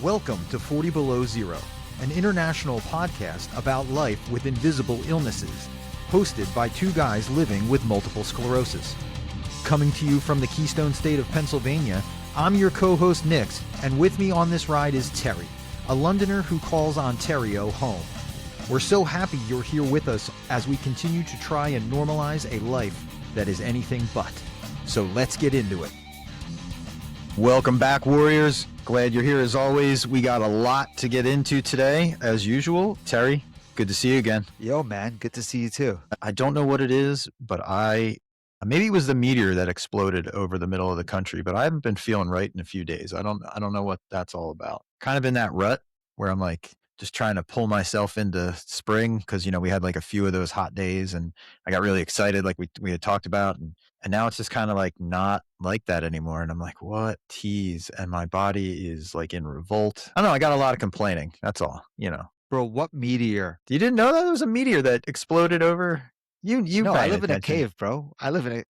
Welcome to 40 Below Zero, an international podcast about life with invisible illnesses, hosted by two guys living with multiple sclerosis. Coming to you from the Keystone State of Pennsylvania, I'm your co-host Nix, and with me on this ride is Terry, a Londoner who calls Ontario home. We're so happy you're here with us as we continue to try and normalize a life that is anything but. So let's get into it. Welcome back, Warriors. Glad you're here as always. We got a lot to get into today, as usual. Terry, good to see you again. Yo, man, good to see you too. I don't know what it is, but maybe it was the meteor that exploded over the middle of the country, but I haven't been feeling right in a few days. I don't know what that's all about. Kind of in that rut where I'm like just trying to pull myself into spring because, we had like a few of those hot days and I got really excited like we had talked about. And now it's just kind of like not like that anymore. And I'm like, what tease? And my body is like in revolt. I don't know. I got a lot of complaining. That's all, Bro, what meteor? You didn't know that there was a meteor that exploded over? No, I live in a cave, bro. I live in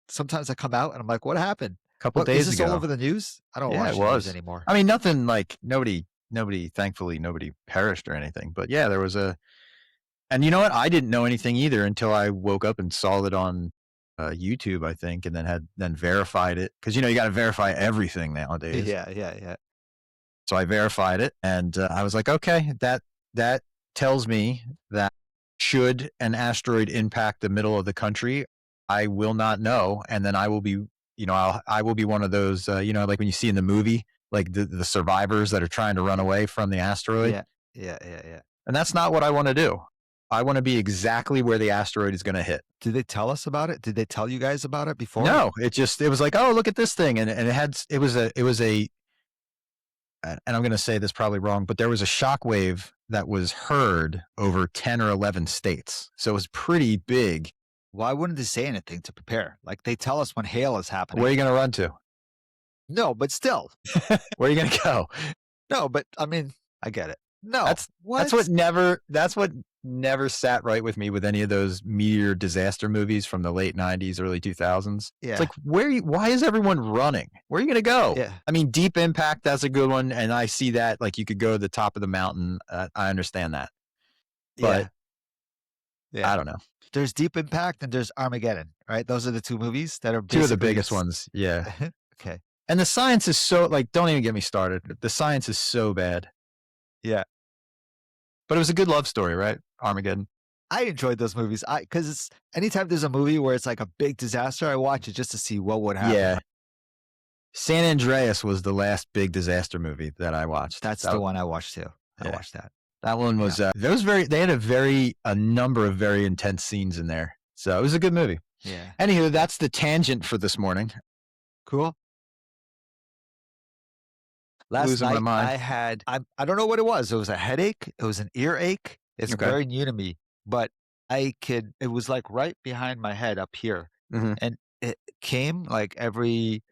sometimes I come out and I'm like, what happened? A couple days is this ago. all over the news? I don't watch the news anymore. I mean, nothing like thankfully nobody perished or anything. But yeah, there was and you know what? I didn't know anything either until I woke up and saw it on YouTube, I think, and then verified it. Cause you got to verify everything nowadays. Yeah. So I verified it and I was like, okay, that tells me that should an asteroid impact the middle of the country, I will not know. And then I will be, I will be one of those, like when you see in the movie, like the survivors that are trying to run away from the asteroid. Yeah. And that's not what I want to do. I want to be exactly where the asteroid is going to hit. Did they tell us about it? Did they tell you guys about it before? No, it was like, oh, look at this thing. And it was a, and I'm going to say this probably wrong, but there was a shockwave that was heard over 10 or 11 states. So it was pretty big. Why wouldn't they say anything to prepare? Like they tell us when hail is happening. Where are you going to run to? No, but still. Where are you going to go? No, but I mean, I get it. No, that's what never sat right with me with any of those meteor disaster movies from the late 90s, early 2000s. Yeah. It's like, why is everyone running? Where are you going to go? Yeah. I mean, Deep Impact, that's a good one. And I see that, like you could go to the top of the mountain. I understand that. But yeah. I don't know. There's Deep Impact and there's Armageddon, right? Those are the two movies that are two of the biggest ones. Yeah. Okay. And the science is so, like, don't even get me started. The science is so bad. Yeah. But it was a good love story, right? Armageddon. I enjoyed those movies. Because it's anytime there's a movie where it's like a big disaster, I watch it just to see what would happen. Yeah. San Andreas was the last big disaster movie that I watched. That's the one I watched too. I watched that. That one was, they had a number of very intense scenes in there. So it was a good movie. Yeah. Anywho, that's the tangent for this morning. Cool. Last night I had, I don't know what it was. It was a headache. It was an earache. It's very new to me, but it was like right behind my head up here. Mm-hmm. And it came like every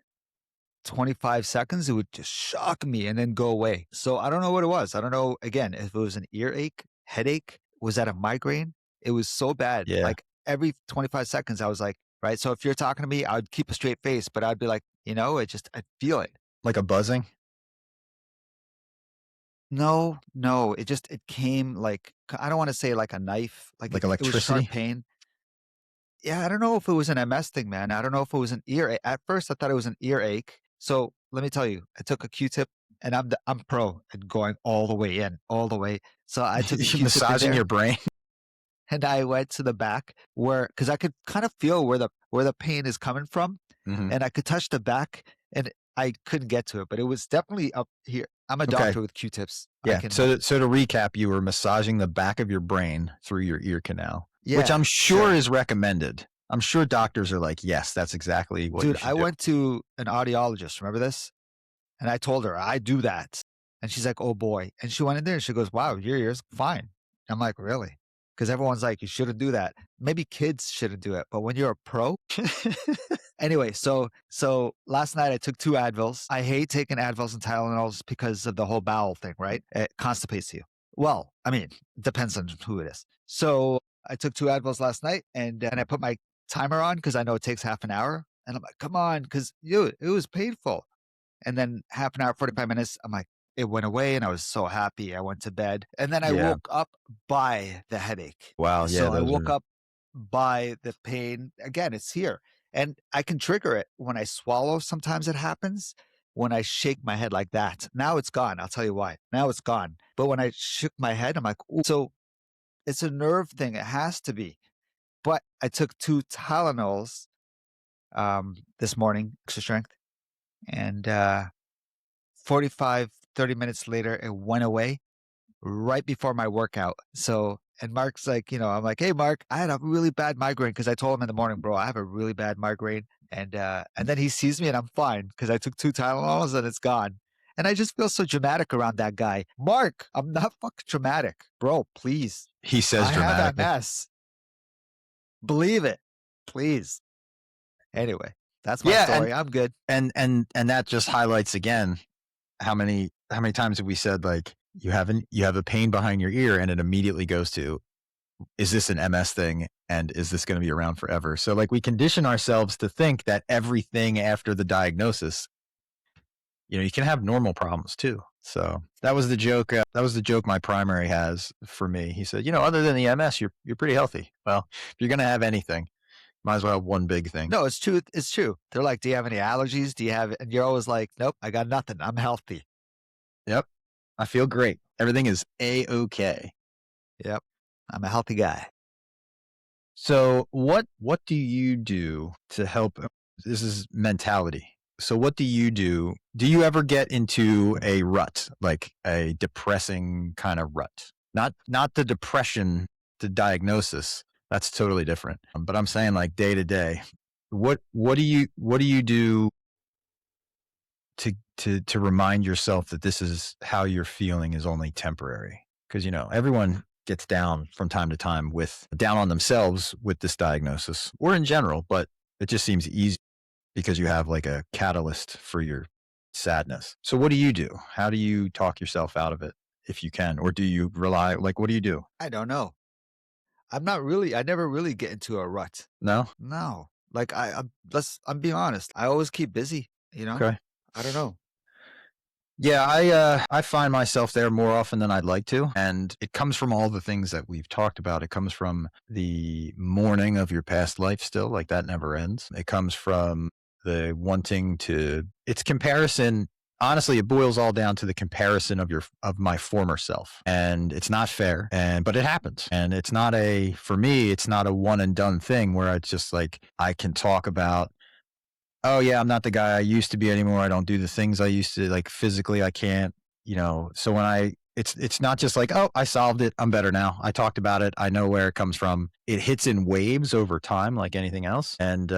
25 seconds. It would just shock me and then go away. So I don't know what it was. I don't know, again, if it was an earache, headache, was that a migraine? It was so bad. Yeah. Like every 25 seconds, I was like, right. So if you're talking to me, I would keep a straight face, but I'd be like, I'd feel it. Like a buzzing? No, it came like, I don't want to say like a knife, like electricity? It was sharp pain. Yeah, I don't know if it was an MS thing, man. I don't know if it was an earache. At first, I thought it was an earache. So let me tell you, I took a Q-tip and I'm pro at going all the way in, all the way. So I took a Q-tip massaging your brain. And I went to the back because I could kind of feel where the pain is coming from. Mm-hmm. And I could touch the back and I couldn't get to it, but it was definitely up here. I'm a doctor with Q-tips. Yeah. So to recap, you were massaging the back of your brain through your ear canal, which I'm sure is recommended. I'm sure doctors are like, yes, that's exactly what you should do. I went to an audiologist. Remember this? And I told her, I do that. And she's like, oh boy. And she went in there and she goes, wow, your ear's fine. I'm like, really? Because everyone's like, you shouldn't do that. Maybe kids shouldn't do it. But when you're a pro. Anyway, so last night I took 2 Advils. I hate taking Advils and Tylenols because of the whole bowel thing, right? It constipates you. Well, I mean, depends on who it is. So I took 2 Advils last night and I put my timer on because I know it takes half an hour. And I'm like, come on, because it was painful. And then half an hour, 45 minutes, I'm like, it went away and I was so happy. I went to bed and then I Yeah. woke up by the headache. Wow. Yeah. So I Those woke are, up by the pain. Again, it's here. And I can trigger it when I swallow. Sometimes it happens when I shake my head like that. Now it's gone. I'll tell you why. Now it's gone. But when I shook my head, I'm like, ooh. So it's a nerve thing. It has to be. But I took 2 Tylenols this morning, extra strength, and 45, 30 minutes later, it went away right before my workout. So, and Mark's like, I'm like, hey, Mark, I had a really bad migraine because I told him in the morning, bro, I have a really bad migraine. And then he sees me and I'm fine because I took 2 Tylenols and it's gone. And I just feel so dramatic around that guy. Mark, I'm not fucking dramatic. Bro, please. he says I have dramatically. MS. Believe it. Please. Anyway, that's my Yeah. story. I'm good. And that just highlights again, how many times have we said, like, you have a pain behind your ear and it immediately goes to, is this an MS thing? And is this going to be around forever? So like we condition ourselves to think that everything after the diagnosis, you can have normal problems too. So that was the joke. That was the joke my primary has for me. He said, other than the MS, you're pretty healthy. Well, if you're going to have anything, might as well have one big thing. No, it's true. It's true. They're like, do you have any allergies? Do you have, and you're always like, nope, I got nothing. I'm healthy. Yep. I feel great. Everything is A-okay. Yep. I'm a healthy guy. So what do you do to help? This is mentality. So what do you do? Do you ever get into a rut, like a depressing kind of rut? Not the depression, the diagnosis. That's totally different. But I'm saying like day to day. What do you do to remind yourself that this is how you're feeling is only temporary? Because everyone gets down from time to time down on themselves with this diagnosis or in general, but it just seems easy because you have like a catalyst for your sadness. So what do you do? How do you talk yourself out of it if you can? Or do you rely, like, what do you do? I don't know. I never really get into a rut. No? No. Like I'm being honest. I always keep busy, Okay. I don't know. Yeah, I find myself there more often than I'd like to. And it comes from all the things that we've talked about. It comes from the mourning of your past life still, like that never ends. It comes from the wanting to, it's comparison. Honestly, it boils all down to the comparison of my former self. And it's not fair. But it happens. And for me, it's not a one and done thing where it's just like, I can talk about, oh yeah, I'm not the guy I used to be anymore. I don't do the things I used to, like physically I can't, so when it's not just like, oh, I solved it. I'm better now. I talked about it. I know where it comes from. It hits in waves over time, like anything else. And,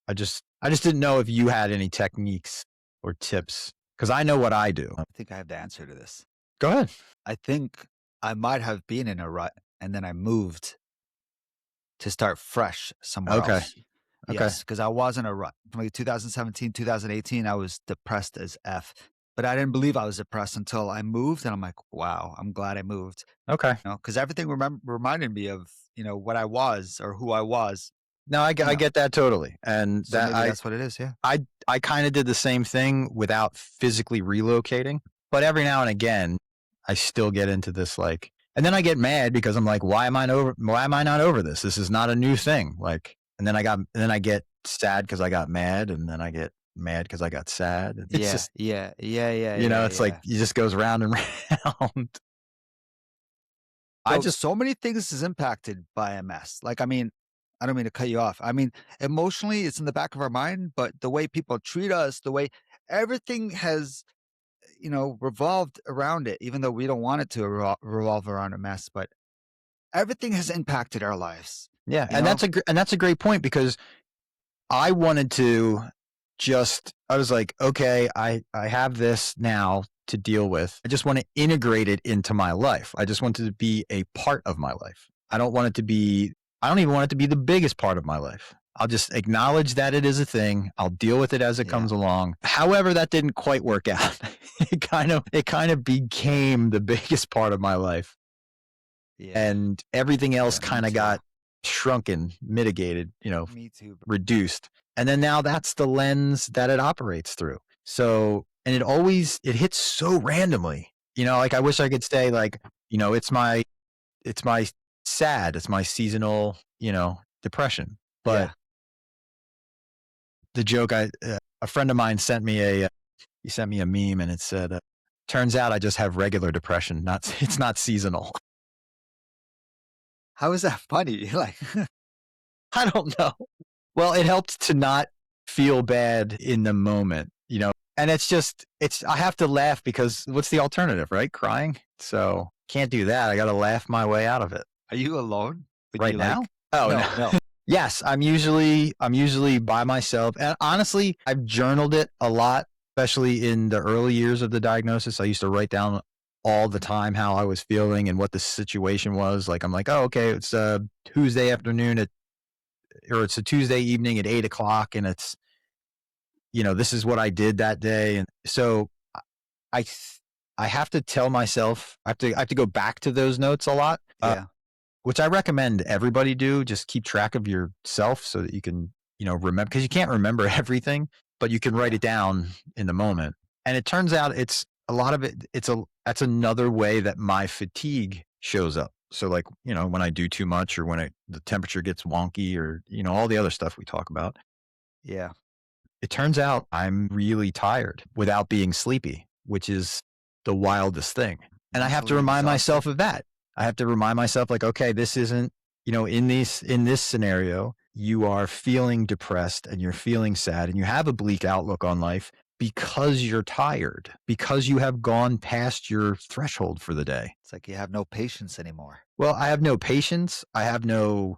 I just didn't know if you had any techniques or tips because I know what I do. I think I have the answer to this. Go ahead. I think I might have been in a rut and then I moved to start fresh somewhere Okay. else. Okay. Yes, because I was in a rut. From like 2017, 2018, I was depressed as F. But I didn't believe I was depressed until I moved. And I'm like, wow, I'm glad I moved. Okay. Because everything reminded me of, what I was or who I was. No, I get that totally. And So maybe that's what it is. Yeah. I kind of did the same thing without physically relocating, but every now and again, I still get into this like, and then I get mad because I'm like, why am I not over this? This is not a new thing. Like, and then I get sad because I got mad, and then I get mad because I got sad. It's just, yeah. it's like it just goes round and round. So many things is impacted by MS. Like, I mean, I don't mean to cut you off. I mean, emotionally, it's in the back of our mind, but the way people treat us, the way everything has, revolved around it, even though we don't want it to revolve around MS, but everything has impacted our lives. Yeah. And that's a great point because I wanted to I was like, okay, I have this now to deal with. I just want to integrate it into my life. I just want it to be a part of my life. I don't even want it to be the biggest part of my life. I'll just acknowledge that it is a thing. I'll deal with it as it comes along. However, that didn't quite work out. It kind of became the biggest part of my life. Yeah. And everything else kind of got shrunken, mitigated, Me too. reduced. And then now that's the lens that it operates through. So And it hits so randomly. Like I wish I could say like, it's my sad, it's my seasonal, depression. But the joke a friend of mine sent me he sent me a meme and it said, turns out I just have regular depression. It's not seasonal. How is that funny? Like, I don't know. Well, it helped to not feel bad in the moment, and I have to laugh because what's the alternative, right? Crying. So can't do that. I got to laugh my way out of it. are you alone? Would Right you now? like- Oh, no. Yes, I'm usually by myself. And honestly, I've journaled it a lot, especially in the early years of the diagnosis. I used to write down all the time how I was feeling and what the situation was. Like, I'm like, oh, okay, it's a Tuesday afternoon or it's a Tuesday evening at 8:00 and it's, this is what I did that day. And so I have to tell myself, I have to go back to those notes a lot. Yeah. Which I recommend everybody do. Just keep track of yourself so that you can, remember, because you can't remember everything, but you can write it down in the moment. And it turns out it's a lot of it. That's another way that my fatigue shows up. So like, when I do too much or when the temperature gets wonky or, all the other stuff we talk about, Yeah. it turns out I'm really tired without being sleepy, which is the wildest thing. And I have to Mentally remind myself exhausted. of that. I have to remind myself like, okay, this isn't, in this scenario, you are feeling depressed and you're feeling sad and you have a bleak outlook on life because you're tired, because you have gone past your threshold for the day. It's like you have no patience anymore. Well, I have no patience. I have no,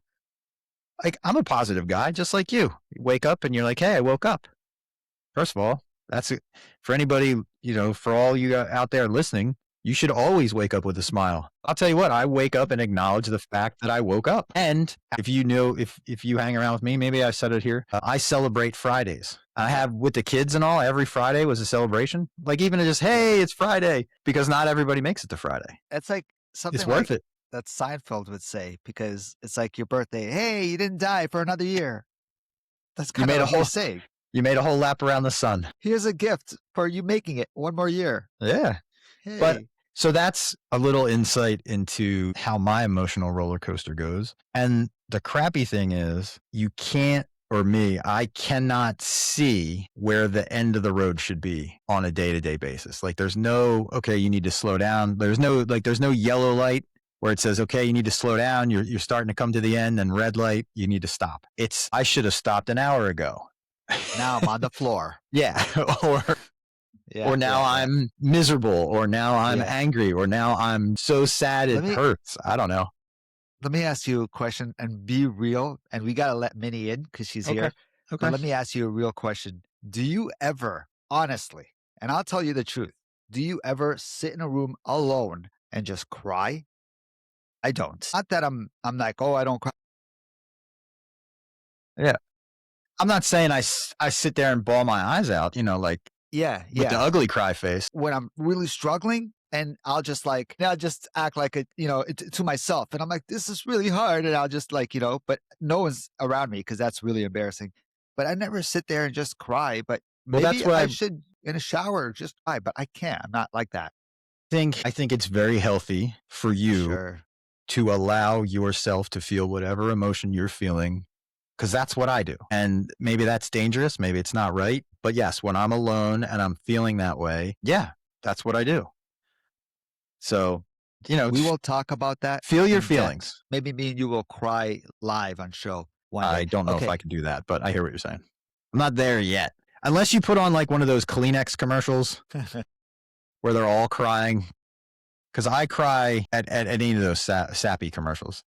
like, I'm a positive guy, just like you. You wake up and you're like, hey, I woke up. First of all, that's it. For anybody, for all you out there listening, you should always wake up with a smile. I'll tell you what, I wake up and acknowledge the fact that I woke up. And if you hang around with me, maybe I said it here, I celebrate Fridays. I have with the kids and all, every Friday was a celebration. Like even just, hey, it's Friday, because not everybody makes it to Friday. It's like something It's worth like it. that Seinfeld would say, because it's like your birthday. Hey, you didn't die for another year. That's kind made of a what whole- you're saying. You made a whole lap around the sun. Here's a gift for you making it one more year. Yeah. Hey. But so that's a little insight into how my emotional roller coaster goes. And the crappy thing is you can't, or me, I cannot see where the end of the road should be on a day-to-day basis. Like there's no, okay, you need to slow down. There's no yellow light where it says, okay, you need to slow down. You're starting to come to the end, and red light, you need to stop. I should have stopped an hour ago. Now I'm on the floor. Yeah. Yeah, or now I'm miserable, or now I'm Yeah. angry, or now I'm so sad it hurts. I don't know. Let me ask you a question and be real. And we got to let Minnie in because she's Okay. here. Okay. But let me ask you a real question. Do you ever, honestly, and I'll tell you the truth, do you ever sit in a room alone and just cry? I don't. Not that I'm like, oh, I don't cry. I'm not saying I sit there and bawl my eyes out, like Yeah. with the ugly cry face. When I'm really struggling, and I'll just act like it, to myself. And I'm like, this is really hard. And I'll just but no one's around me because that's really embarrassing. But I never sit there and just cry. But Well, maybe that's what I should in a shower just cry, but I can't. I'm not like that. I think it's very healthy for you Sure. to allow yourself to feel whatever emotion you're feeling, because that's what I do. And maybe that's dangerous. Maybe it's not right. But yes, when I'm alone and I'm feeling that way, yeah, that's what I do. So, We will talk about that. feel your in depth. feelings. Maybe me and you will cry live on show one day. I don't know if Okay. I can do that, but I hear what you're saying. I'm not there yet. Unless you put on like one of those Kleenex commercials where they're all crying. Because I cry at any of those sappy commercials.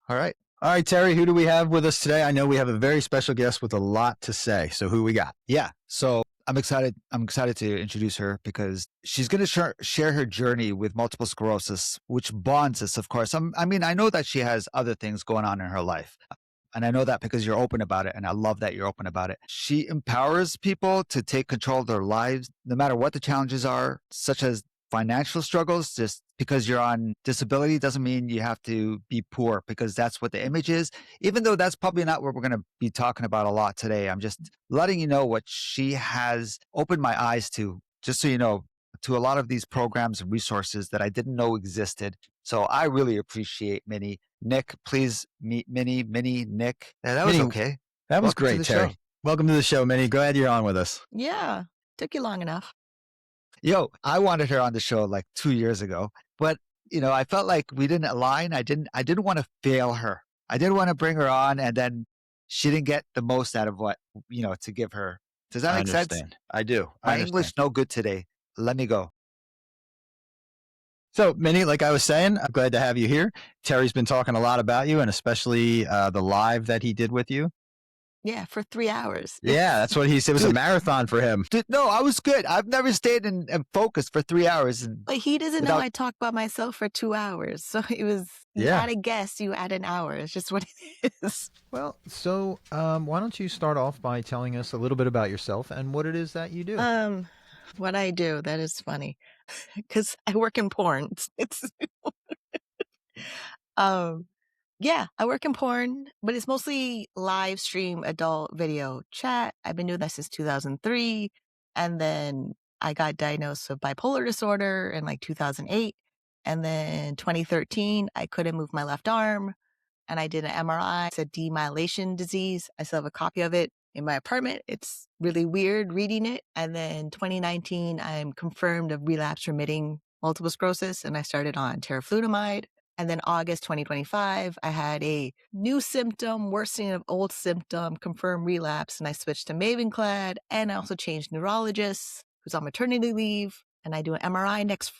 All right. All right, Terry, who do we have with us today? I know we have a very special guest with a lot to say. So who we got? Yeah. So I'm excited. I'm excited to introduce her because she's going to share her journey with multiple sclerosis, which bonds us, of course. I mean, I know that she has other things going on in her life. And I know that because you're open about it. And I love that you're open about it. She empowers people to take control of their lives, no matter what the challenges are, such as financial struggles. Just because you're on disability doesn't mean you have to be poor, because that's what the image is. Even though that's probably not what we're going to be talking about a lot today. I'm just letting you know what she has opened my eyes to, just so you know, to a lot of these programs and resources that I didn't know existed. So I really appreciate Minnie. Nick, please meet Minnie. Minnie, Nick. Yeah, that was Minnie, okay. that was Welcome to great, the Terry. show. Welcome to the show, Minnie. Glad you're on with us. Yeah, took you long enough. Yo, I wanted her on the show like 2 years ago, but I felt like we didn't align. I didn't want to fail her. I didn't want to bring her on and then she didn't get the most out of what, to give her. Does that I make sense? understand. I do. My English no good today. Let me go. So, Minnie, like I was saying, I'm glad to have you here. Terry's been talking a lot about you, and especially the live that he did with you. Yeah, for 3 hours. Yeah, that's what he said. It was a marathon for him. Dude, no, I was good. I've never stayed in focus for 3 hours. But he doesn't know I talk about myself for 2 hours. So it was, you add a guess, you add an hour. It's just what it is. Well, so why don't you start off by telling us a little bit about yourself and what it is that you do? What I do, that is funny. Because I work in porn. Yeah, I work in porn, but it's mostly live stream adult video chat. I've been doing that since 2003. And then I got diagnosed with bipolar disorder in like 2008. And then 2013, I couldn't move my left arm. And I did an MRI. It's a demyelation disease. I still have a copy of it in my apartment. It's really weird reading it. And then 2019, I'm confirmed of relapse remitting multiple sclerosis. And I started on teriflunomide. And then August 2025, I had a new symptom, worsening of old symptom, confirmed relapse, and I switched to Mavenclad, and I also changed neurologists, who's on maternity leave, and I do an MRI next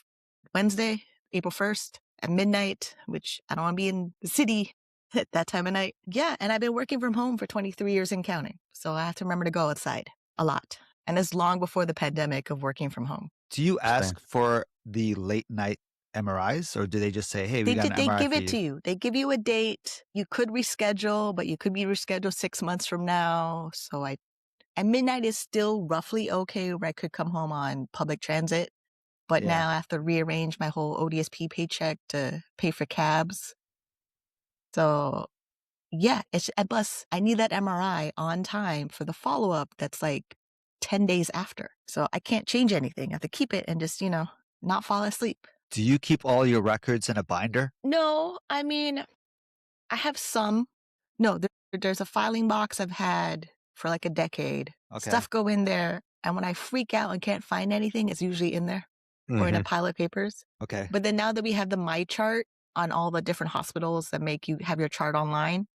Wednesday, April 1st at midnight, which I don't want to be in the city at that time of night. Yeah, and I've been working from home for 23 years and counting, so I have to remember to go outside a lot. And it's long before the pandemic of working from home. Do you ask for the late night MRIs, or do they just say, hey, we got an MRI They give for it to you. They give you a date. You could reschedule, but you could be rescheduled 6 months from now. So and midnight is still roughly okay where I could come home on public transit. But now I have to rearrange my whole ODSP paycheck to pay for cabs. So yeah, plus I need that MRI on time for the follow-up that's like 10 days after. So I can't change anything. I have to keep it and just, not fall asleep. Do you keep all your records in a binder? No, I mean, I have some. No, there's a filing box I've had for like a decade. Okay. Stuff go in there, and when I freak out and can't find anything, it's usually in there or in a pile of papers. Okay. But then now that we have the My Chart on all the different hospitals that make you have your chart online,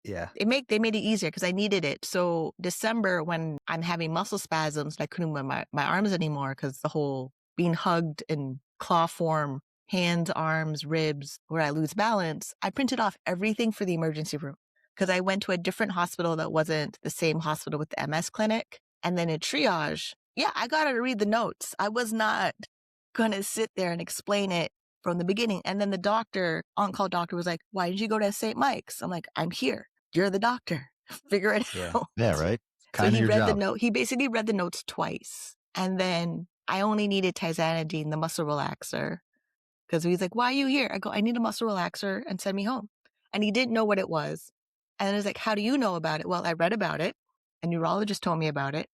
they made it easier because I needed it. So December, when I'm having muscle spasms, I couldn't move my arms anymore because the whole being hugged in claw form, hands, arms, ribs, where I lose balance, I printed off everything for the emergency room because I went to a different hospital that wasn't the same hospital with the MS clinic. And then in triage, I got to read the notes. I was not going to sit there and explain it from the beginning. And then the doctor, on-call doctor, was like, why did you go to St. Mike's? I'm like, I'm here. You're the doctor. Figure it out. Yeah, right. So he read the note. He basically read the notes twice. And then I only needed tizanidine, the muscle relaxer, because he's like, why are you here? I go, I need a muscle relaxer and send me home. And he didn't know what it was. And I was like, how do you know about it? Well, I read about it. A neurologist told me about it.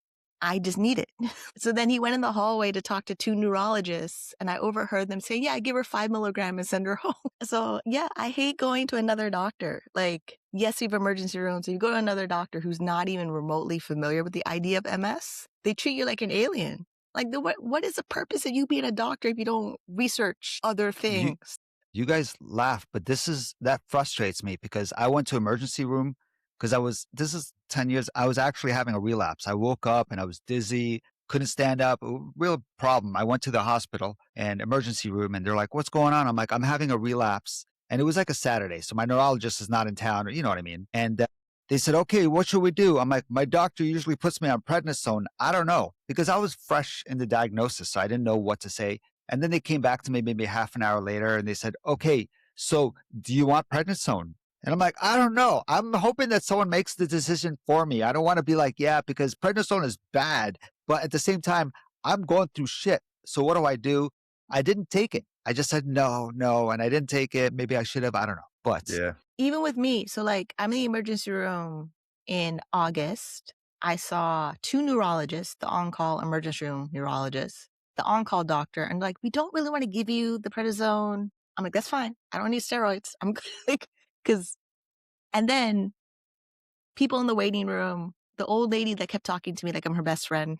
I just need it. So then he went in the hallway to talk to 2 neurologists, and I overheard them say, give her 5 milligrams and send her home. So I hate going to another doctor. Like, yes, we have emergency rooms. So you go to another doctor who's not even remotely familiar with the idea of MS. They treat you like an alien. Like, what is the purpose of you being a doctor if you don't research other things? You guys laugh, but that frustrates me because I went to emergency room because this is 10 years. I was actually having a relapse. I woke up and I was dizzy, couldn't stand up. Real problem. I went to the hospital and emergency room and they're like, what's going on? I'm like, I'm having a relapse. And it was like a Saturday. So my neurologist is not in town, or you know what I mean? And they said, okay, what should we do? I'm like, my doctor usually puts me on prednisone. I don't know, because I was fresh in the diagnosis, so I didn't know what to say. And then they came back to me maybe half an hour later and they said, okay, so do you want prednisone? And I'm like, I don't know. I'm hoping that someone makes the decision for me. I don't want to be like, because prednisone is bad. But at the same time, I'm going through shit. So what do? I didn't take it. I just said no, and I didn't take it. Maybe I should have. I don't know. But Yeah. Even with me, so like I'm in the emergency room in August. I saw 2 neurologists, the on-call emergency room neurologist, the on-call doctor, and like, we don't really want to give you the prednisone. I'm like, that's fine. I don't need steroids. I'm like, and then people in the waiting room, the old lady that kept talking to me like I'm her best friend.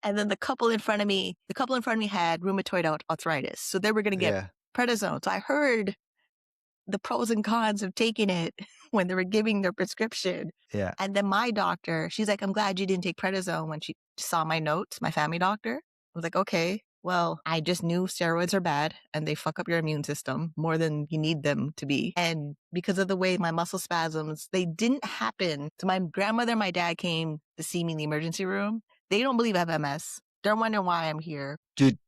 And then the couple in front of me had rheumatoid arthritis. So they were going to get yeah, prednisone. So I heard the pros and cons of taking it when they were giving their prescription. yeah. And then my doctor, she's like, I'm glad you didn't take prednisone when she saw my notes, my family doctor. I was like, okay, well, I just knew steroids are bad and they fuck up your immune system more than you need them to be. And because of the way my muscle spasms, they didn't happen. So my grandmother and my dad came to see me in the emergency room. They don't believe I have MS. They're wondering why I'm here. Dude,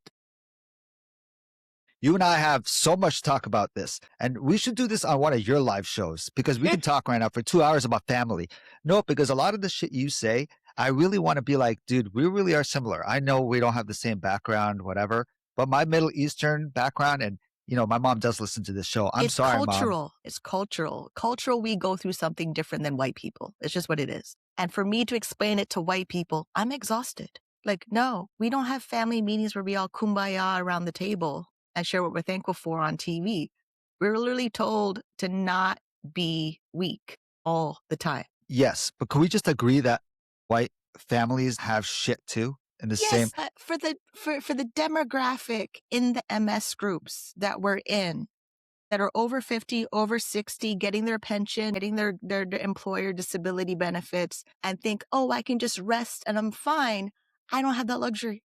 you and I have so much to talk about this, and we should do this on one of your live shows because we can talk right now for 2 hours about family. No, because a lot of the shit you say, I really want to be like, dude, we really are similar. I know we don't have the same background, whatever, but my Middle Eastern background, and my mom does listen to this show. I'm sorry, cultural. Mom. It's cultural. Cultural, we go through something different than white people. It's just what it is. And for me to explain it to white people, I'm exhausted. Like, no, we don't have family meetings where we all kumbaya around the table and share what we're thankful for on TV. We're literally told to not be weak all the time. Yes, but can we just agree that white families have shit too? In the same. Yes, for the demographic in the MS groups that we're in, that are over 50, over 60, getting their pension, getting their employer disability benefits, and think, oh, I can just rest and I'm fine. I don't have that luxury.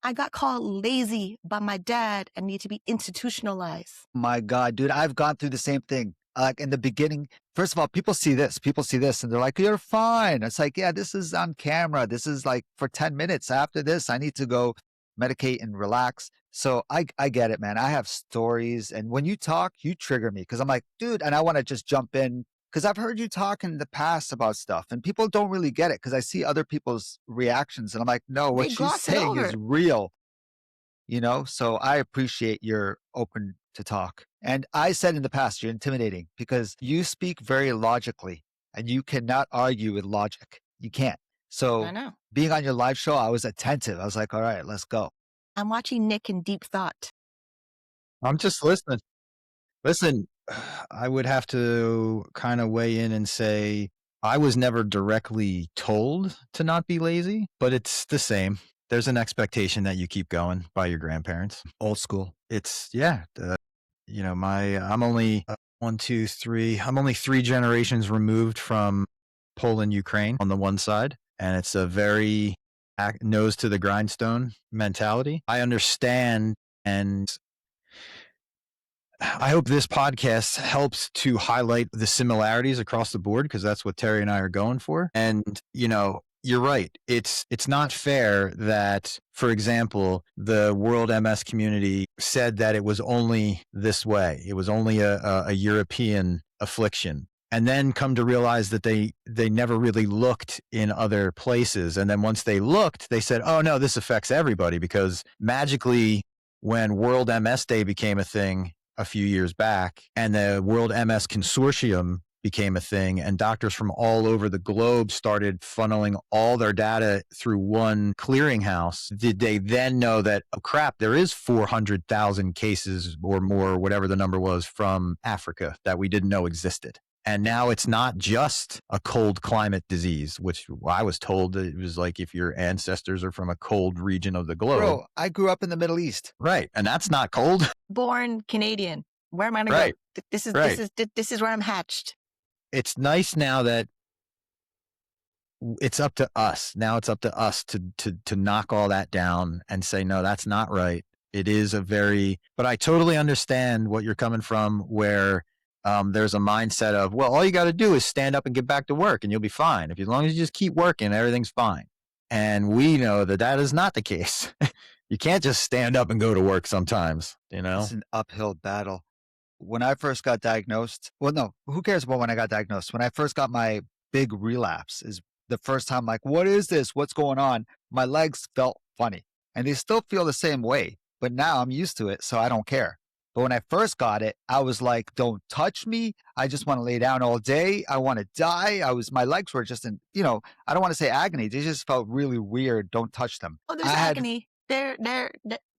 I got called lazy by my dad and need to be institutionalized. My God, dude, I've gone through the same thing. Like in the beginning, first of all, people see this, and they're like, you're fine. It's like, yeah, this is on camera. This is like for 10 minutes. After this, I need to go medicate and relax. So I get it, man. I have stories. And when you talk, you trigger me because I'm like, dude, and I want to just jump in because I've heard you talk in the past about stuff and people don't really get it because I see other people's reactions and I'm like, no, what They she's gloss it saying is over. real. So I appreciate you're open to talk. And I said in the past, you're intimidating because you speak very logically and you cannot argue with logic. You can't. So I know. being on your live show, I was attentive. I was like, all right, let's go. I'm watching Nick in deep thought. I'm just listening. Listen, I would have to kind of weigh in and say I was never directly told to not be lazy, but it's the same. There's an expectation that you keep going by your grandparents. Old school. It's, yeah. I'm only I'm only 3 generations removed from Poland, Ukraine on the one side. And it's a very nose to the grindstone mentality. I understand, and I hope this podcast helps to highlight the similarities across the board because that's what Terry and I are going for. And, you're right. It's not fair that, for example, the World MS community said that it was only this way. It was only a European affliction. And then come to realize that they never really looked in other places. And then once they looked, they said, oh, no, this affects everybody because magically when World MS Day became a thing a few years back and the World MS Consortium became a thing and doctors from all over the globe started funneling all their data through one clearinghouse, did they then know that, oh crap, there is 400,000 cases or more, whatever the number was, from Africa that we didn't know existed? And now it's not just a cold climate disease, which I was told that it was like if your ancestors are from a cold region of the globe. Bro, I grew up in the Middle East. Right. And that's not cold. Born Canadian. Where am I going to go? This is where I'm hatched. It's nice now that it's up to us. Now it's up to us to knock all that down and say, no, that's not right. It is but I totally understand what you're coming from where there's a mindset of, well, all you got to do is stand up and get back to work and you'll be fine. As long as you just keep working, everything's fine. And we know that is not the case. You can't just stand up and go to work sometimes, It's an uphill battle. When I first got diagnosed, well, no, who cares about when I got diagnosed? When I first got my big relapse is the first time, like, what is this? What's going on? My legs felt funny and they still feel the same way. But now I'm used to it, so I don't care. But when I first got it, I was like, don't touch me. I just want to lay down all day. I want to die. My legs were just in, I don't want to say agony. They just felt really weird. Don't touch them. Oh, there's agony.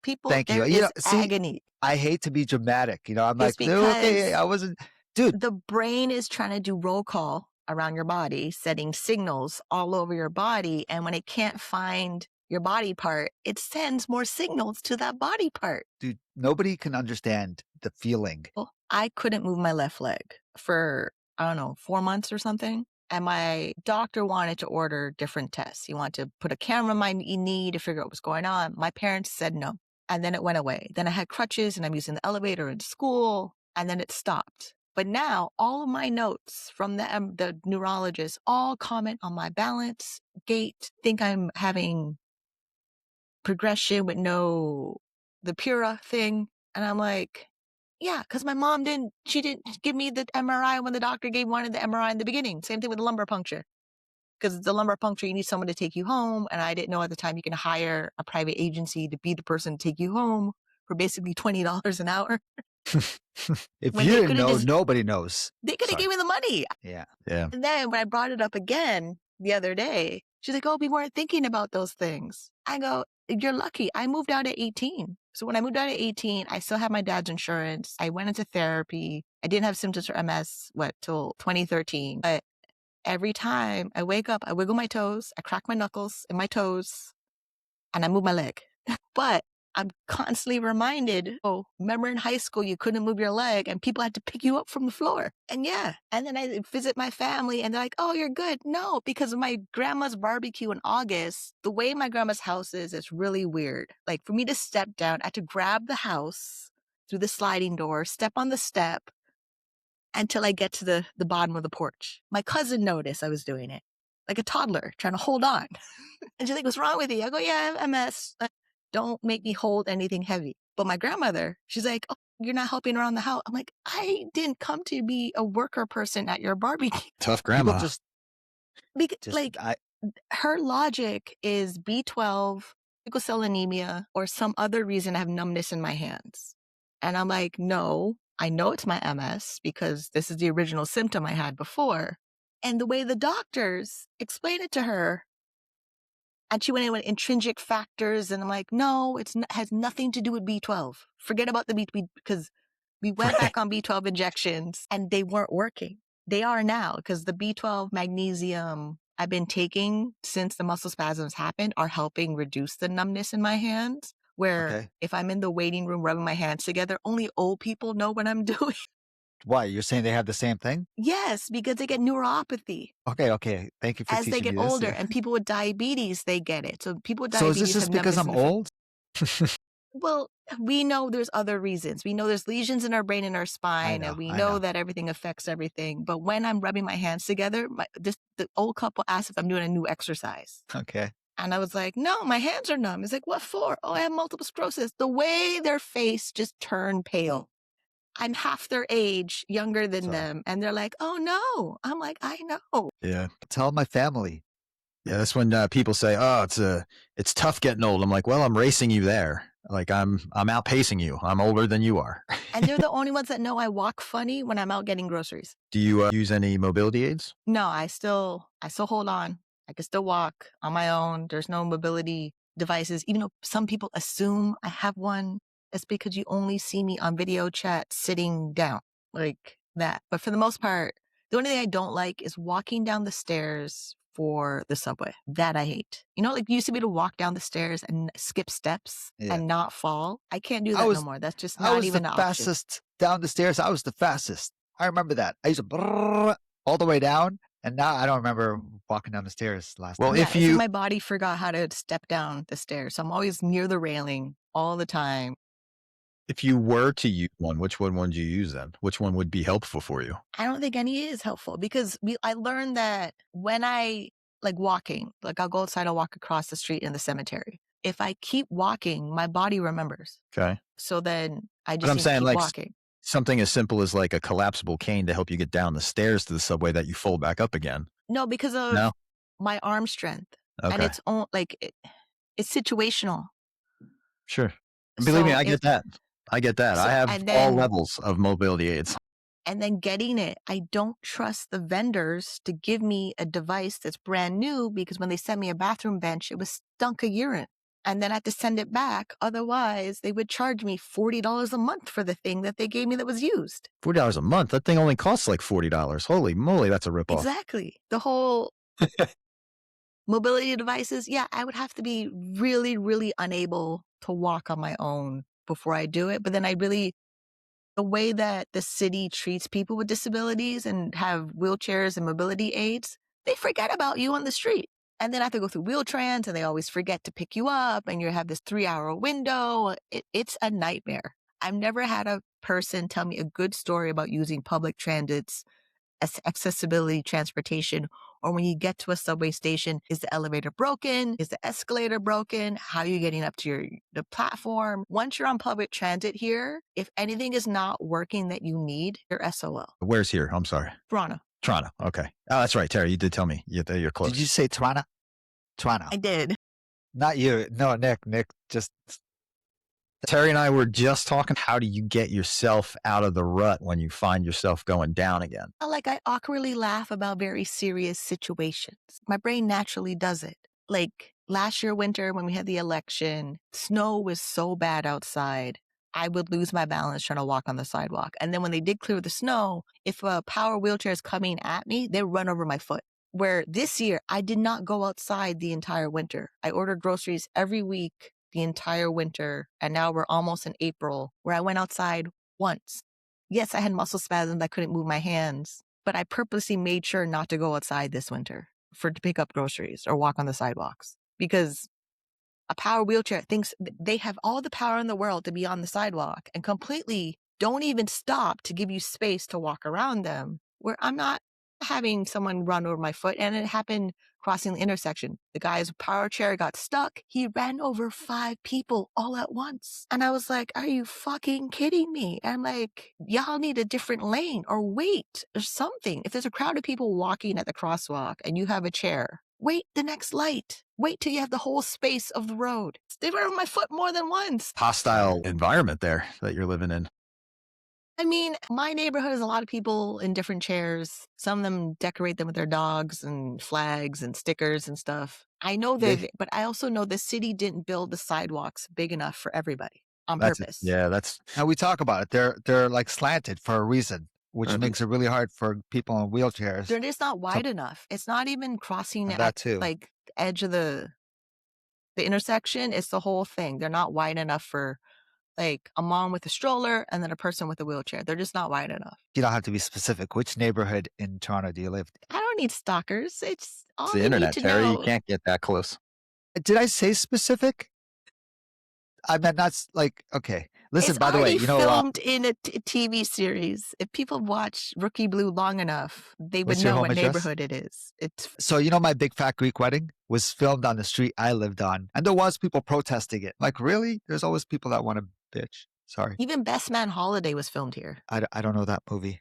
People, Thank you. there is agony. I hate to be dramatic. I'm It's like, no, okay, I wasn't, dude. The brain is trying to do roll call around your body, setting signals all over your body. And when it can't find your body part, it sends more signals to that body part. Dude, nobody can understand the feeling. Well, I couldn't move my left leg for, 4 months or something. And my doctor wanted to order different tests. He wanted to put a camera in my knee to figure out what was going on. My parents said no. And then it went away. Then I had crutches and I'm using the elevator in school. And then it stopped. But now all of my notes from the neurologist all comment on my balance, gait, think I'm having progression with the Pura thing. And I'm like, yeah, because my mom didn't give me the MRI when the doctor wanted the MRI in the beginning. Same thing with the lumbar puncture. Because the lumbar puncture, you need someone to take you home. And I didn't know at the time you can hire a private agency to be the person to take you home for basically $20 an hour. If you didn't know, nobody knows. They could have given me the money. Yeah. And then when I brought it up again the other day, she's like, oh, we weren't thinking about those things. I go, you're lucky. I moved out at 18. So when I moved out at 18, I still had my dad's insurance. I went into therapy. I didn't have symptoms for MS, till 2013. But every time I wake up, I wiggle my toes, I crack my knuckles in my toes, and I move my leg. But I'm constantly reminded, remember in high school, you couldn't move your leg and people had to pick you up from the floor. And and then I visit my family and they're like, oh, you're good. No, because of my grandma's barbecue in August, the way my grandma's house is really weird. Like for me to step down, I had to grab the house through the sliding door, step on the step until I get to the bottom of the porch. My cousin noticed I was doing it like a toddler trying to hold on. And she's like, what's wrong with you? I go, yeah, I have MS. Don't make me hold anything heavy. But my grandmother, she's like, oh, you're not helping around the house. I'm like, I didn't come to be a worker person at your barbecue. Tough grandma. Her logic is B12, sickle cell anemia, or some other reason I have numbness in my hands. And I'm like, no, I know it's my MS because this is the original symptom I had before. And the way the doctors explain it to her, and she went in with intrinsic factors, and I'm like, no, has nothing to do with B12. Forget about the B12 because we went back on B12 injections and they weren't working. They are now because the B12 magnesium I've been taking since the muscle spasms happened are helping reduce the numbness in my hands. Where if I'm in the waiting room rubbing my hands together, only old people know what I'm doing. Why? You're saying they have the same thing? Yes, because they get neuropathy. Okay. Thank you for as teaching they get me this. older, and people with diabetes, they get it. So people with diabetes. So is this just because I'm old? Well, we know there's other reasons. We know there's lesions in our brain and our spine, and we know that everything affects everything. But when I'm rubbing my hands together, the old couple asked if I'm doing a new exercise. Okay. And I was like, no, my hands are numb. It's like, what for? Oh, I have multiple sclerosis. The way their face just turned pale. I'm half their age, younger than them. And they're like, oh, no. I'm like, I know. Yeah. Tell my family. Yeah, that's when people say, oh, it's tough getting old. I'm like, well, I'm racing you there. Like I'm outpacing you. I'm older than you are. And they're the only ones that know I walk funny when I'm out getting groceries. Do you use any mobility aids? No, I still hold on. I can still walk on my own. There's no mobility devices. Even though some people assume I have one, it's because you only see me on video chat sitting down like that. But for the most part, the only thing I don't like is walking down the stairs for the subway. That I hate. Like you used to be able to walk down the stairs and skip steps and not fall. I can't do that no more. That's just not even an option. I was the fastest down the stairs. I was the fastest. I remember that. I used to brrr all the way down. And now I don't remember walking down the stairs last time. Well, my body forgot how to step down the stairs. So I'm always near the railing all the time. If you were to use one, which one would you use then? Which one would be helpful for you? I don't think any is helpful because I learned that when I like walking, like I'll go outside, I'll walk across the street in the cemetery. If I keep walking, my body remembers. Okay. So then I just keep walking. Something as simple as like a collapsible cane to help you get down the stairs to the subway that you fold back up again. No, because of my arm strength. Okay. And it's situational. Sure. Believe me, So I if get that. I get that. so, I have and all then levels of mobility aids. getting it, I don't trust the vendors to give me a device that's brand new because when they sent me a bathroom bench, it was stunk of urine. And then I had to send it back. Otherwise, they would charge me $40 a month for the thing that they gave me that was used. $40 a month. That thing only costs like $40. Holy moly, that's a ripoff. Exactly. The whole mobility devices, yeah, I would have to be really, really unable to walk on my own before I do it. But then the way that the city treats people with disabilities and have wheelchairs and mobility aids, they forget about you on the street. And then I have to go through Wheel-Trans and they always forget to pick you up and you have this 3-hour window. It's a nightmare. I've never had a person tell me a good story about using public transits as accessibility transportation, or when you get to a subway station, is the elevator broken? Is the escalator broken? How are you getting up to the platform? Once you're on public transit here, if anything is not working that you need, you're SOL. Where's here? I'm sorry. Toronto. Toronto. Okay. Oh, that's right, Terry. You did tell me you're close. Did you say Toronto? Toronto. I did. Not you. No, Nick. Nick, just Terry and I were just talking. How do you get yourself out of the rut when you find yourself going down again? Like I awkwardly laugh about very serious situations. My brain naturally does it. Like last year winter when we had the election, snow was so bad outside. I would lose my balance trying to walk on the sidewalk. And then when they did clear the snow, if a power wheelchair is coming at me, they run over my foot. Where this year, I did not go outside the entire winter. I ordered groceries every week the entire winter. And now we're almost in April where I went outside once. Yes, I had muscle spasms. I couldn't move my hands, but I purposely made sure not to go outside this winter to pick up groceries or walk on the sidewalks because a power wheelchair thinks they have all the power in the world to be on the sidewalk and completely don't even stop to give you space to walk around them, where I'm not having someone run over my foot. And it happened crossing the intersection. The guy's power chair got stuck. He ran over 5 people all at once. And I was like, are you fucking kidding me? And I'm like, y'all need a different lane or wait or something. If there's a crowd of people walking at the crosswalk and you have a chair, wait the next light. Wait till you have the whole space of the road. They ran over my foot more than once. Hostile environment there that you're living in. I mean, my neighborhood has a lot of people in different chairs. Some of them decorate them with their dogs and flags and stickers and stuff. I know that, but I also know the city didn't build the sidewalks big enough for everybody on purpose. Yeah, that's how we talk about it. They're like slanted for a reason, which makes it really hard for people in wheelchairs. They're just not wide enough. It's not even crossing that too. Like the edge of the intersection. It's the whole thing. They're not wide enough for like a mom with a stroller and then a person with a wheelchair. They're just not wide enough. You don't have to be specific. Which neighborhood in Toronto do you live? I don't need stalkers. It's all the you internet, need to Terry. know. You can't get that close. Did I say specific? I meant not like, okay. Listen, It's by the way, you know, filmed in a TV series. If people watch Rookie Blue long enough, they would What's your know home what address? neighborhood it is. It's So, you know, my big fat Greek wedding was filmed on the street I lived on. And there was people protesting it. Like, really? There's always people that want to bitch. Sorry. even Best Man Holiday was filmed here. I don't know that movie.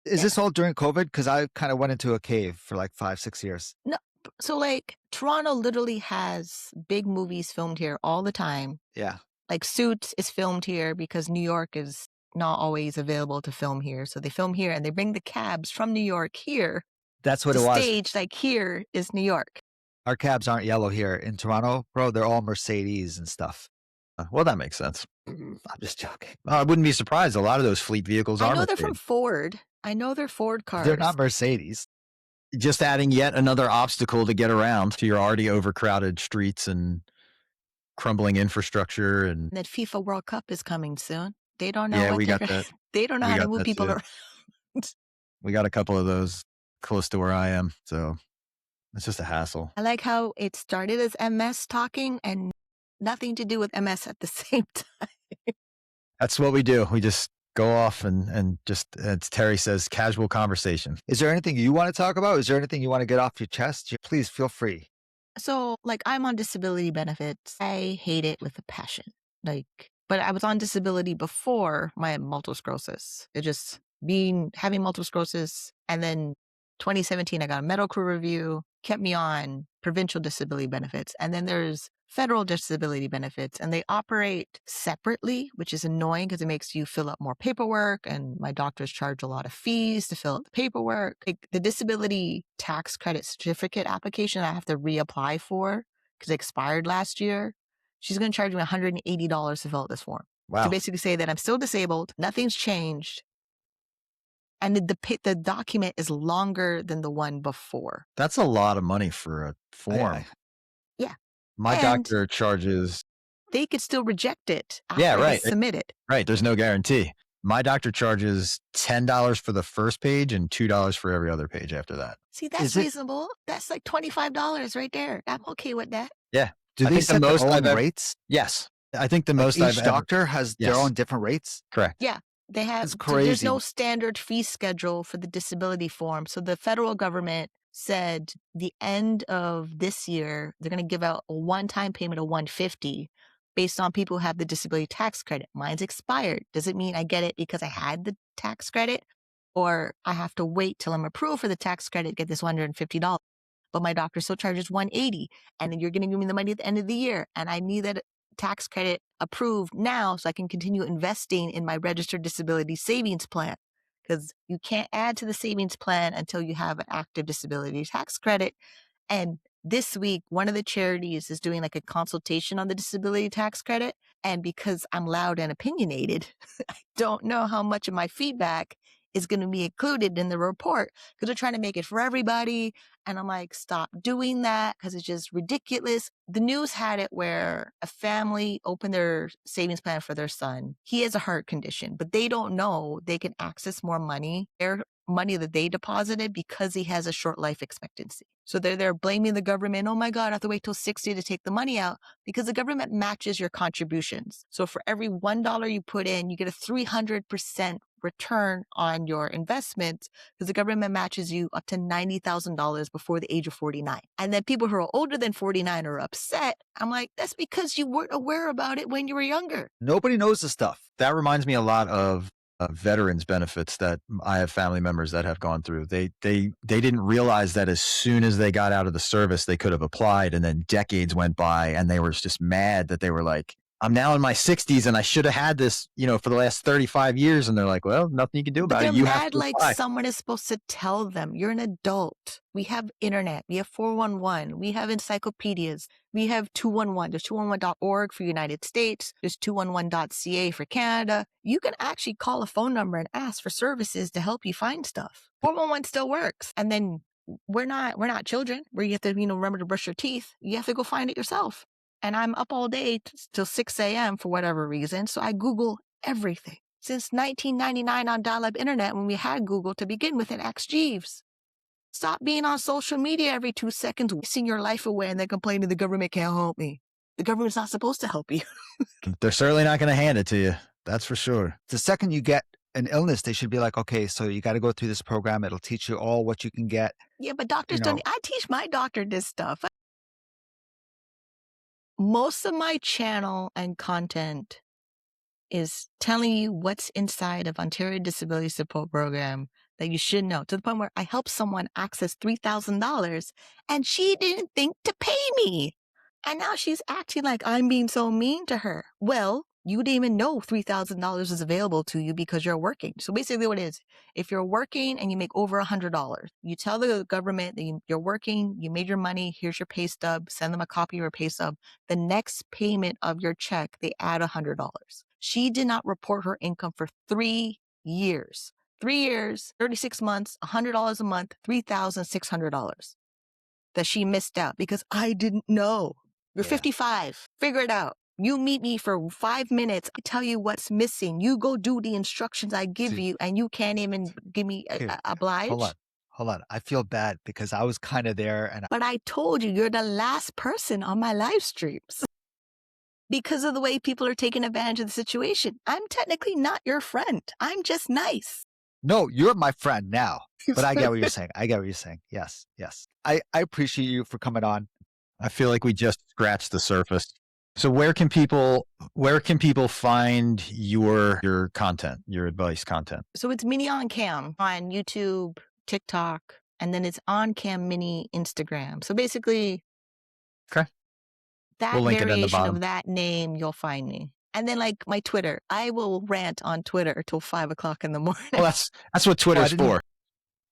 Is this all during COVID? Because I kind of went into a cave for like 5-6 years. No, so like Toronto literally has big movies filmed here all the time. Yeah. Like Suits is filmed here because New York is not always available to film here. So they film here and they bring the cabs from New York here. That's what the it was. stage, like here is New York. Our cabs aren't yellow here in Toronto, bro. They're all Mercedes and stuff. Well, that makes sense. I'm just joking. I wouldn't be surprised. A lot of those fleet vehicles are I know they're Mercedes. from Ford. I know they're Ford cars. They're not Mercedes. Just adding yet another obstacle to get around to your already overcrowded streets and crumbling infrastructure. And that FIFA World Cup is coming soon. They don't know yeah, what we they're got that. They don't know We how to got move that people too. around. We got a couple of those close to where I am. So it's just a hassle. I like how it started as MS talking and nothing to do with MS at the same time. That's what we do. We just go off and just, as Terry says, casual conversation. Is there anything you want to talk about? Is there anything you want to get off your chest? Please feel free. So, like, I'm on disability benefits. I hate it with a passion. Like, but I was on disability before my multiple sclerosis. It just having multiple sclerosis, and then 2017, I got a medical review, kept me on provincial disability benefits. And then there's federal disability benefits, and they operate separately, which is annoying because it makes you fill out more paperwork, and my doctors charge a lot of fees to fill out the paperwork. Like the disability tax credit certificate application I have to reapply for because it expired last year. She's going to charge me $180 to fill out this form. Wow. To basically say that I'm still disabled, nothing's changed, and the document is longer than the one before. That's a lot of money for a form. Yeah. My And doctor charges. they could still reject it after Yeah, right. it's submitted. Right. There's no guarantee. My doctor charges $10 for the first page and $2 for every other page after that. See, that's reasonable. That's like $25 right there. I'm okay with that. Yeah. Do I they think the set their most own I've ever- rates? Yes. I think the Like most each I've ever. doctor has their Yes. own different rates? Correct. Yeah. They have, That's so there's crazy. no standard fee schedule for the disability form. So the federal government said the end of this year, they're going to give out a one-time payment of $150 based on people who have the disability tax credit. Mine's expired. Does it mean I get it because I had the tax credit, or I have to wait till I'm approved for the tax credit to get this $150? But my doctor still charges $180, and then you're going to give me the money at the end of the year, and I need that tax credit approved now so I can continue investing in my registered disability savings plan, because you can't add to the savings plan until you have an active disability tax credit. And this week, one of the charities is doing like a consultation on the disability tax credit. And because I'm loud and opinionated, I don't know how much of my feedback is going to be included in the report because they're trying to make it for everybody. And I'm like, stop doing that because it's just ridiculous. The news had it where a family opened their savings plan for their son. He has a heart condition, but they don't know they can access more money, their money that they deposited, because he has a short life expectancy. So they're blaming the government. Oh my God, I have to wait till 60 to take the money out, because the government matches your contributions. So for every $1 you put in, you get a 300% return on your investment, because the government matches you up to $90,000 before the age of 49. And then people who are older than 49 are upset. I'm like, that's because you weren't aware about it when you were younger. Nobody knows the stuff. That reminds me a lot of veterans benefits that I have family members that have gone through. They didn't realize that as soon as they got out of the service, they could have applied, and then decades went by and they were just mad that they were like, I'm now in my 60s and I should have had this, for the last 35 years. And they're like, well, nothing you can do about They're it. You mad have to like apply. someone is supposed to tell them. You're an adult. We have internet. We have 411. We have encyclopedias. We have 211. There's 211.org for United States. There's 211.ca for Canada. You can actually call a phone number and ask for services to help you find stuff. 411 still works. And then we're not children where you have to, remember to brush your teeth. You have to go find it yourself. And I'm up all day till 6 a.m. for whatever reason. So I Google everything. Since 1999 on dial-up internet, when we had Google to begin with, and Ask Jeeves. Stop being on social media every 2 seconds, wasting your life away, and then complaining the government can't help me. The government's not supposed to help you. They're certainly not going to hand it to you. That's for sure. The second you get an illness, they should be like, okay, so you got to go through this program. It'll teach you all what you can get. Yeah, but doctors don't. I teach my doctor this stuff. Most of my channel and content is telling you what's inside of Ontario Disability Support Program that you should know, to the point where I helped someone access $3,000 and she didn't think to pay me. And now she's acting like I'm being so mean to her. Well, you didn't even know $3,000 is available to you because you're working. So basically what it is, if you're working and you make over $100, you tell the government that you're working, you made your money, here's your pay stub, send them a copy of your pay stub. The next payment of your check, they add $100. She did not report her income for 3 years. 3 years, 36 months, $100 a month, $3,600 that she missed out because I didn't know. You're 55. Figure it out. You meet me for 5 minutes. I tell you what's missing. You go do the instructions I give you, and you can't even give me oblige. Hold on. I feel bad because I was kind of there. But I told you, you're the last person on my live streams. Because of the way people are taking advantage of the situation. I'm technically not your friend. I'm just nice. No, you're my friend now. But I get what you're saying. Yes. I appreciate you for coming on. I feel like we just scratched the surface. So where can people find your content, your advice content? So it's Minnie on Cam on YouTube, TikTok, and then it's on Cam Minnie Instagram. So basically, okay. that We'll link it in the variation bottom. of that name, you'll find me. And then like my Twitter, I will rant on Twitter till 5 o'clock in the morning. Well, that's what Twitter's for.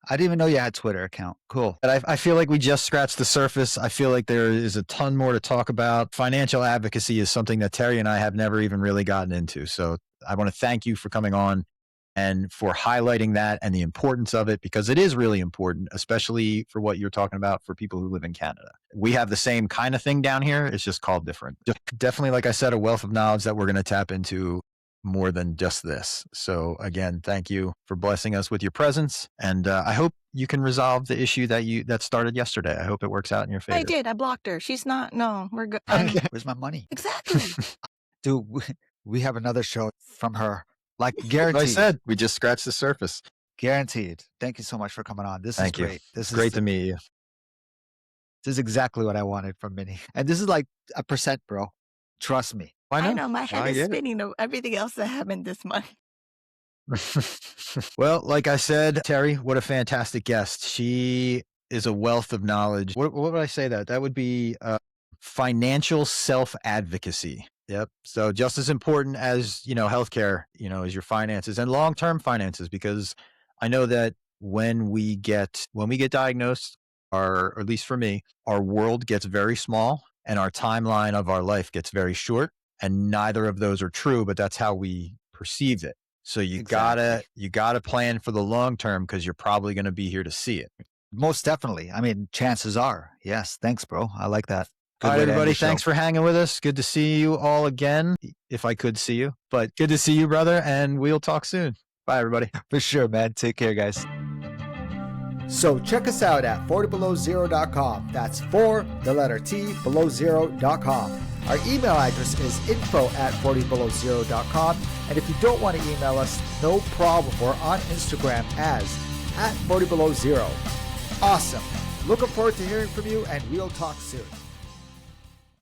I didn't even know you had a Twitter account. Cool. But I feel like we just scratched the surface. I feel like there is a ton more to talk about. Financial advocacy is something that Terry and I have never even really gotten into. So I want to thank you for coming on and for highlighting that and the importance of it, because it is really important, especially for what you're talking about for people who live in Canada. We have the same kind of thing down here. It's just called different. Definitely, like I said, a wealth of knowledge that we're going to tap into more than just this. So again, thank you for blessing us with your presence. And I hope you can resolve the issue that started yesterday. I hope it works out in your favor. I did. I blocked her. She's not. No, we're good. Where's my money? Exactly. Dude, we have another show from her. Like guaranteed. Like I said, we just scratched the surface. Guaranteed. Thank you so much for coming on. This is great. This is great to meet you. This is exactly what I wanted from Minnie. And this is like 1%, bro. Trust me. I know my head is spinning of everything else that happened this month. Well, like I said, Terry, what a fantastic guest. She is a wealth of knowledge. What would I say that? That would be financial self-advocacy. Yep. So just as important as, healthcare, is your finances and long-term finances, because I know that when we get diagnosed, or at least for me, our world gets very small and our timeline of our life gets very short. And neither of those are true, but that's how we perceive it. So you gotta plan for the long term, because you're probably going to be here to see it. Most definitely. I mean, chances are. Yes. Thanks, bro. I like that. All right, everybody. Thanks for hanging with us. Good to see you all again, if I could see you. But good to see you, brother. And we'll talk soon. Bye, everybody. For sure, man. Take care, guys. So check us out at 40belowzero.com. That's 4, the letter T, below0.com. Our email address is info@40belowzero.com. And if you don't want to email us, no problem. We're on Instagram as @40belowzero. Awesome. Looking forward to hearing from you, and we'll talk soon.